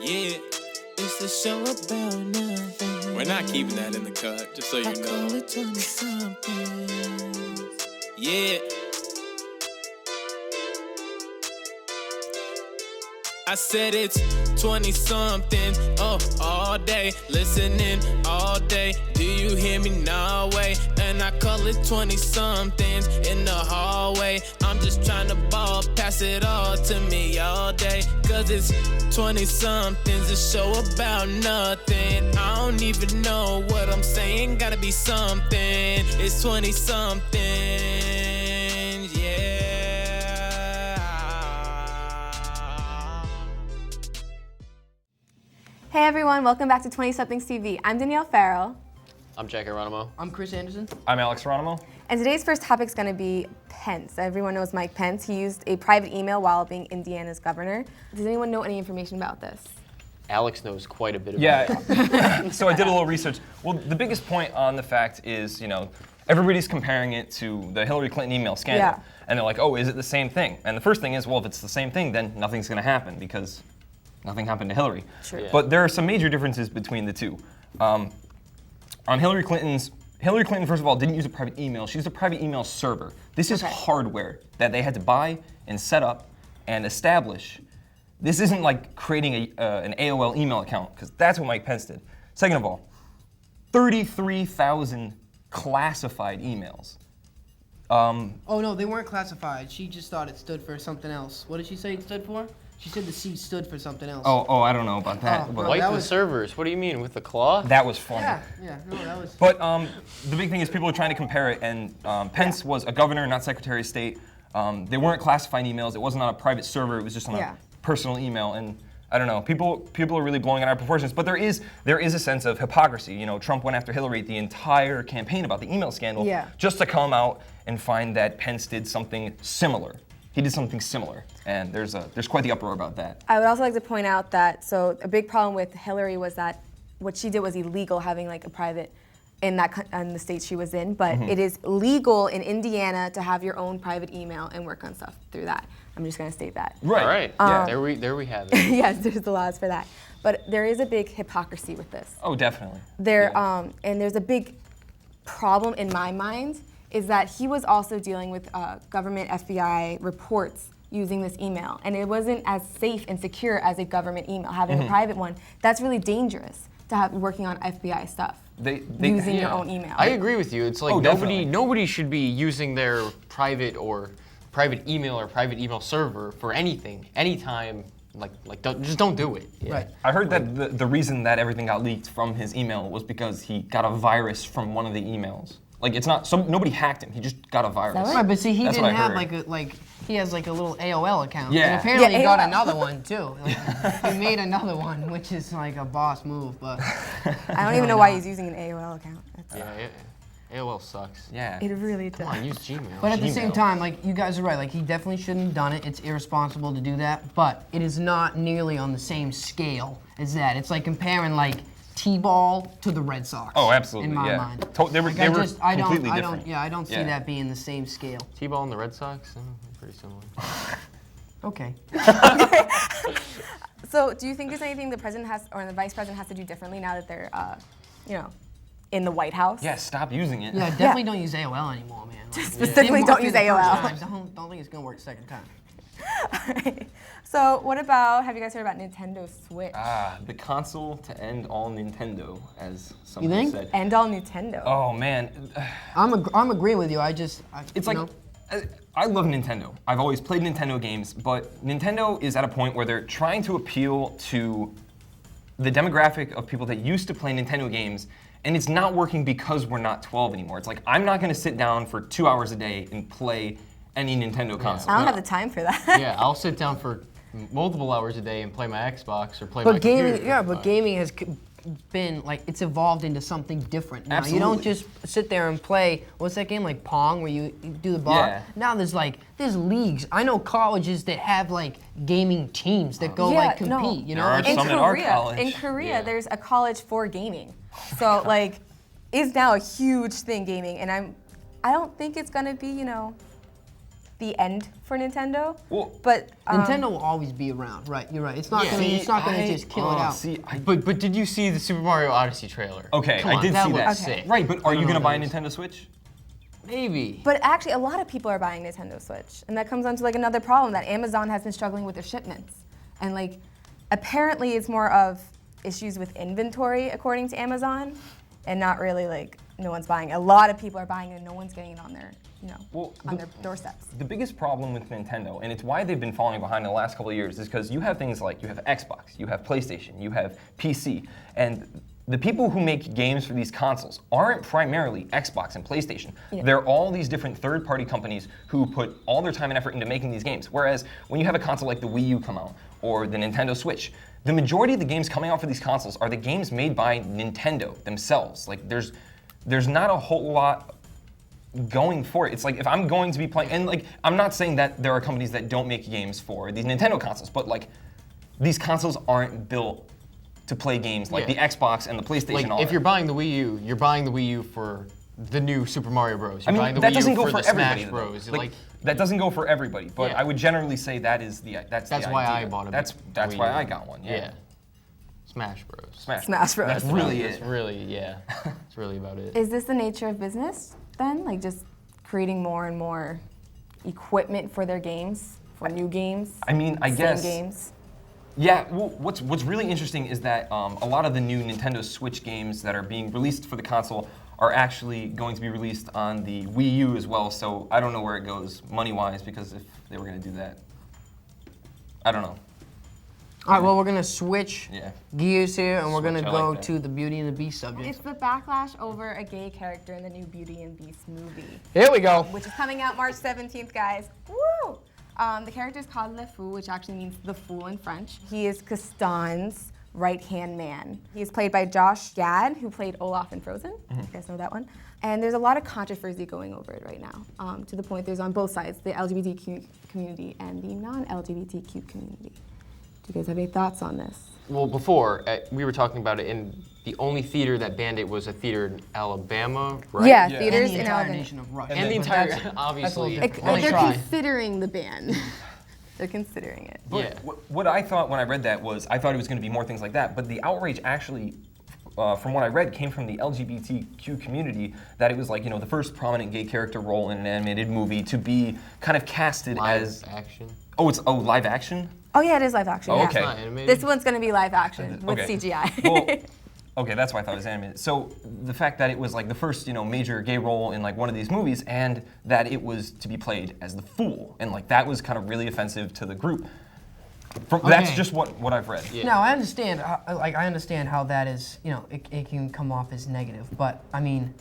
Yeah, it's a show about nothing. We're not keeping that in the cut, just so you know. I call it 20-somethings. Yeah. I said it's 20-something, all day, listening all day. Do you hear me? No way. And I call it 20-somethings in the hallway. I'm just trying to ball, pass it all to me all day. Cause it's 20-somethings, a show about nothing. I don't even know what I'm saying, gotta be something. It's 20-somethings, yeah. Hey everyone, welcome back to 20SomethingsTV. I'm Danielle Farrell. I'm Jack Geronimo. I'm Chris Anderson. I'm Alex Geronimo. And today's first topic is going to be Pence. Everyone knows Mike Pence. He used a private email while being Indiana's governor. Does anyone know any information about this? Alex knows quite a bit about it. Yeah, so I did a little research. Well, the biggest point on the fact is, everybody's comparing it to the Hillary Clinton email scandal. Yeah. And they're like, oh, is it the same thing? And the first thing is, well, if it's the same thing, then nothing's going to happen because nothing happened to Hillary. Sure. Yeah. But there are some major differences between the two. On Hillary Clinton, first of all, didn't use a private email. She used a private email server. This is hardware that they had to buy and set up and establish. This isn't like creating an AOL email account, because that's what Mike Pence did. Second of all, 33,000 classified emails. Oh no, they weren't classified. She just thought it stood for something else. What did she say it stood for? She said the C stood for something else. Oh, I don't know about that. But Wipe the servers. What do you mean, with the claw? that was funny. Yeah, no, that was... But the big thing is people are trying to compare it, and Pence was a governor, not Secretary of State. They weren't classifying emails. It wasn't on a private server. It was just on a personal email. And I don't know. People are really blowing it out of proportions. But there is a sense of hypocrisy. Trump went after Hillary the entire campaign about the email scandal, just to come out and find that Pence did something similar. He did something similar, and there's quite the uproar about that. I would also like to point out that, so a big problem with Hillary was that what she did was illegal, having like a private in the state she was in, but it is legal in Indiana to have your own private email and work on stuff through that. I'm just gonna state that. Right. All right. There we have it. Yes, there's the laws for that. But there is a big hypocrisy with this. Oh, definitely. And there's a big problem in my mind is that he was also dealing with government FBI reports using this email. And it wasn't as safe and secure as a government email. Having a private one, that's really dangerous to have working on FBI stuff. Using your own email. I agree with you. It's like nobody should be using their private email or private email server for anything, anytime. Just don't do it. Yeah. Right. I heard that the reason that everything got leaked from his email was because he got a virus from one of the emails. Like, it's not, nobody hacked him, he just got a virus. Right, but see, he That's didn't what I have heard. he has like a little AOL account. Yeah. And apparently he got AOL. another one too. He made another one, which is like a boss move, but. I don't even know why he's using an AOL account. AOL sucks. Yeah. It really does. Come on, use Gmail. But at the same time, you guys are right, he definitely shouldn't have done it. It's irresponsible to do that, but it is not nearly on the same scale as that. It's like comparing T-ball to the Red Sox. Oh, absolutely. In my yeah. mind. They were completely different. I don't see that being the same scale. T-ball and the Red Sox, pretty similar. Okay. So, do you think there's anything the president has or the vice president has to do differently now that they're, in the White House? Yeah, stop using it. Yeah, definitely don't use AOL anymore, man. Specifically, don't use AOL. Don't think it's gonna work the second time. Alright. So, what about? Have you guys heard about Nintendo Switch? The console to end all Nintendo, as You someone think? said. End all Nintendo. Oh man, I'm agreeing with you. I love Nintendo. I've always played Nintendo games, but Nintendo is at a point where they're trying to appeal to the demographic of people that used to play Nintendo games, and it's not working because we're not 12 anymore. It's like, I'm not gonna sit down for 2 hours a day and play any Nintendo console. I don't have the time for that. Yeah, I'll sit down for multiple hours a day and play my Xbox or play my computer. But gaming has been it's evolved into something different now. Absolutely. You don't just sit there and play, what's that game, like Pong, where you do the bar? Yeah. Now there's leagues. I know colleges that have gaming teams that go compete, There are some at our college. In Korea, there's a college for gaming. So it's now a huge thing, gaming, and I don't think it's gonna be, the end for Nintendo. Well, but Nintendo will always be around, right? You're right. It's not gonna. It's not gonna just kill it out. But did you see the Super Mario Odyssey trailer? Okay, Come I on, did see that. looks sick. Right, but are you gonna buy a Nintendo Switch? Maybe. But actually, a lot of people are buying Nintendo Switch, and that comes on to like another problem that Amazon has been struggling with their shipments, and like apparently it's more of issues with inventory according to Amazon, and not really like no one's buying. A lot of people are buying it, and no one's getting it on their on their doorsteps. The biggest problem with Nintendo, and it's why they've been falling behind in the last couple of years, is because you have things like you have Xbox, you have PlayStation, you have PC, and the people who make games for these consoles aren't primarily Xbox and PlayStation. Yeah. They're all these different third-party companies who put all their time and effort into making these games. Whereas when you have a console like the Wii U come out or the Nintendo Switch, the majority of the games coming out for these consoles are the games made by Nintendo themselves. Like there's not a whole lot going for it. It's like if I'm going to be playing, and like I'm not saying that there are companies that don't make games for these Nintendo consoles, but like these consoles aren't built to play games like the Xbox and the PlayStation. Like, if you're buying the Wii U, you're buying the Wii U for the new Super Mario Bros. You're buying the that Wii doesn't U go for for the everybody. Smash Bros. Like, that doesn't go for everybody, but Yeah. I would generally say that's the why idea. I bought a That's Wii why U. I got one. Yeah. Smash Bros. Smash Bros. That's really It's it. really, yeah. It's really about it. Is this the nature of business then? Like just creating more and more equipment for their games, for new games? I mean, I guess. Same games. Yeah, well, what's really interesting is that a lot of the new Nintendo Switch games that are being released for the console are actually going to be released on the Wii U as well, so I don't know where it goes money-wise, because if they were going to do that, I don't know. All right, well, we're gonna switch Yeah. gears here, and we're Switch, gonna I go like that. to the Beauty and the Beast subject. It's the backlash over a gay character in the new Beauty and Beast movie, Here we go. which is coming out March 17th, guys. Woo! The character is called Le Fou, which actually means the fool in French. He is Gaston's right-hand man. He is played by Josh Gad, who played Olaf in Frozen. You guys know that one. And there's a lot of controversy going over it right now, to the point there's on both sides, the LGBTQ community and the non-LGBTQ community. Do you guys have any thoughts on this? Well, before, we were talking about it, and the only theater that banned it was a theater in Alabama, right? Yeah, Yeah. theaters And the in entire Alabama. nation of Russia. And the But entire, that's- obviously. that's a little different. They're Try. considering the ban. They're considering it. But Yeah. what I thought when I read that was, I thought it was going to be more things like that, but the outrage actually, from what I read, came from the LGBTQ community, that it was like, the first prominent gay character role in an animated movie to be kind of casted as... Live action. Oh, it's live action? Oh yeah, it is live action. Oh, yeah. okay. It's not animated. This one's gonna be live action with Okay. CGI. Well, okay, that's why I thought it was animated. So the fact that it was like the first, major gay role in like one of these movies, and that it was to be played as the fool, and like that was kind of really offensive to the group. That's Okay. just what I've read. Yeah. No, I understand. I understand how that is. It can come off as negative, but I mean,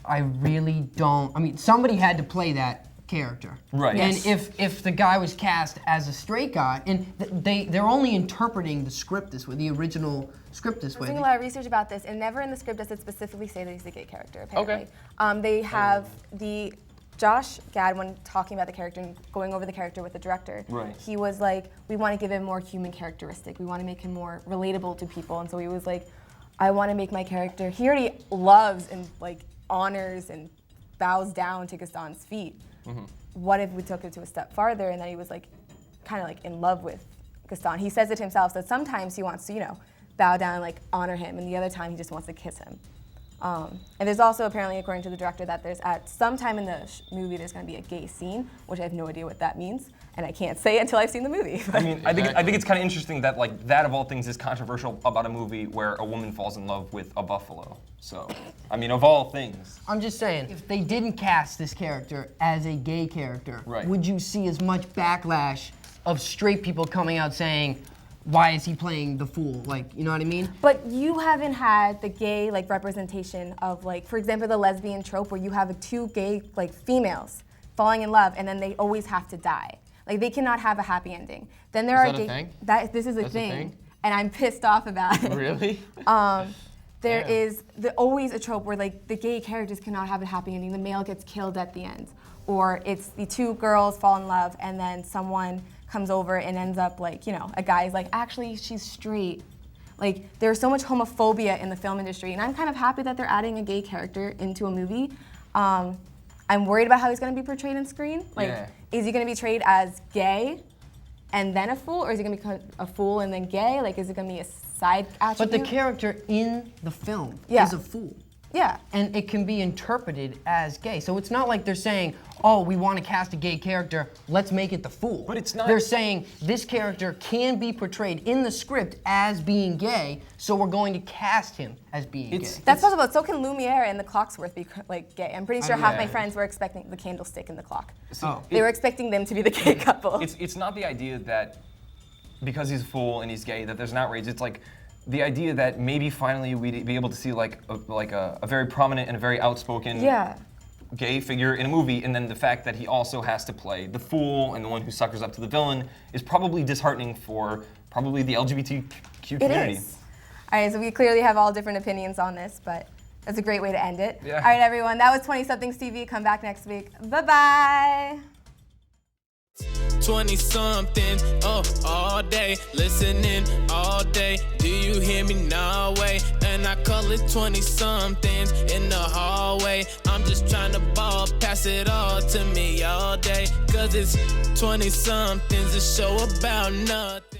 I really don't. I mean, somebody had to play that character, Right. And Yes. if the guy was cast as a straight guy, and they're only interpreting the script this way, the original script this I was way. doing a lot of research about this, and never in the script does it specifically say that he's a gay character, apparently. Okay. They have the Josh Gad, when talking about the character and going over the character with the director, Right. he was like, we want to give him more human characteristic. We want to make him more relatable to people. And so he was like, I want to make my character, he already loves and like honors and bows down to Gaston's feet. What if we took it to a step farther and then he was like, kind of like in love with Gaston? He says it himself, that sometimes he wants to, bow down and like honor him, and the other time he just wants to kiss him. And there's also apparently, according to the director, that there's at some time in the movie there's going to be a gay scene, which I have no idea what that means, and I can't say it until I've seen the movie. I mean, I think it's kind of interesting that like that of all things is controversial about a movie where a woman falls in love with a buffalo. So, I mean, of all things. I'm just saying, if they didn't cast this character as a gay character, Right. would you see as much backlash of straight people coming out saying, why is he playing the fool? Like, you know what I mean? But you haven't had the gay like representation of like, for example, the lesbian trope where you have two gay like females falling in love and then they always have to die. Like they cannot have a happy ending. Then there Is are that a gay. thing? This is a That's a thing, thing? and I'm pissed off about it. Really? There Damn. is always a trope where like the gay characters cannot have a happy ending. The male gets killed at the end, or it's the two girls fall in love and then someone comes over and ends up like a guy's like actually she's straight. Like there's so much homophobia in the film industry, and I'm kind of happy that they're adding a gay character into a movie. I I'm worried about how he's going to be portrayed on screen. Like, Yeah. is he going to be portrayed as gay and then a fool, or is he going to be a fool and then gay? Like, is it going to be a side attribute? But the character in the film Yeah. is a fool. Yeah. And it can be interpreted as gay. So it's not like they're saying, oh, we want to cast a gay character, let's make it the fool. But it's not- They're saying this character can be portrayed in the script as being gay, so we're going to cast him as being gay. That's possible. So can Lumiere and the Clocksworth be like gay? I'm pretty sure half my yeah. friends were expecting the candlestick and the clock. Oh. They were expecting them to be the gay couple. It's not the idea that because he's a fool and he's gay that there's an outrage. It's like the idea that maybe finally we'd be able to see like a very prominent and a very outspoken Yeah. gay figure in a movie, and then the fact that he also has to play the fool and the one who suckers up to the villain is probably disheartening for probably the LGBTQ It community. is. All right, so we clearly have all different opinions on this, but that's a great way to end it. Yeah. All right, everyone, that was 20-somethings TV. Come back next week. Bye-bye. 20-something, all day, listening all day. Do you hear me now? Way, and I call it 20-somethings in the hallway. I'm just trying to ball, pass it all to me all day. Cause it's 20-somethings, a show about nothing.